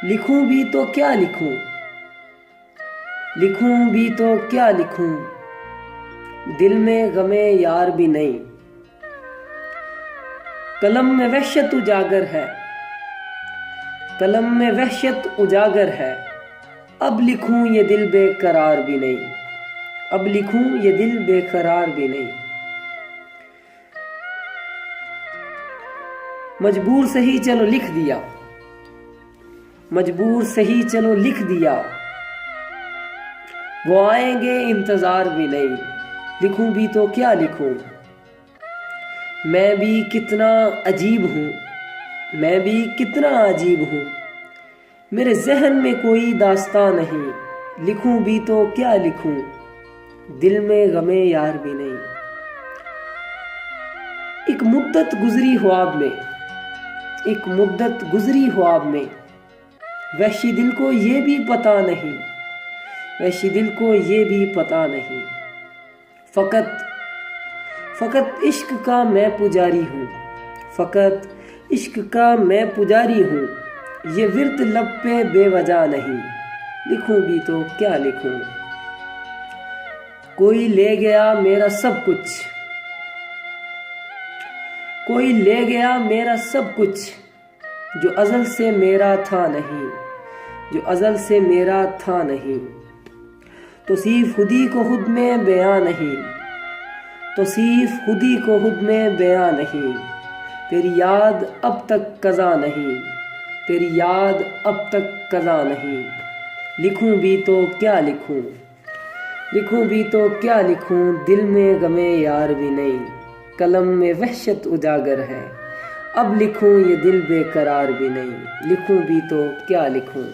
लिखूं भी तो क्या लिखूं, लिखूं भी तो क्या लिखूं, दिल में गमे यार भी नहीं। कलम में वहशत उजागर है, कलम में वहशत उजागर है, अब लिखूं ये दिल बेकरार भी नहीं, अब लिखूं ये दिल बेकरार भी नहीं। मजबूर सही चलो लिख दिया, मजबूर सही चलो लिख दिया, वो आएंगे इंतजार भी नहीं। लिखूं भी तो क्या लिखूं, मैं भी कितना अजीब हूं, मैं भी कितना अजीब हूं, मेरे जहन में कोई दास्तां नहीं। लिखूं भी तो क्या लिखूं, दिल में गमे यार भी नहीं। एक मुद्दत गुजरी ख्वाब में, एक मुद्दत गुजरी ख्वाब में, वहशी दिल को ये भी पता नहीं, वहशी दिल को ये भी पता नहीं। फकत फकत इश्क का मैं पुजारी हूँ, फकत इश्क का मैं पुजारी हूँ, ये विर्द लब पे बेवजह नहीं। लिखूं भी तो क्या लिखूं, कोई ले गया मेरा सब कुछ, कोई ले गया मेरा सब कुछ, जो अज़ल से मेरा था नहीं, जो अज़ल से मेरा था नहीं। तो सिर्फ खुदी को खुद में बयां नहीं, तो सिर्फ खुदी को खुद में बयां नहीं। तेरी याद अब तक कज़ा नहीं, तेरी याद अब तक कज़ा नहीं। लिखूं भी तो क्या लिखूं, लिखूं भी तो क्या लिखूं, दिल में गमे यार भी नहीं। कलम में वहशत उजागर है, अब लिखूं ये दिल बेकरार भी नहीं। लिखूं भी तो क्या लिखूं।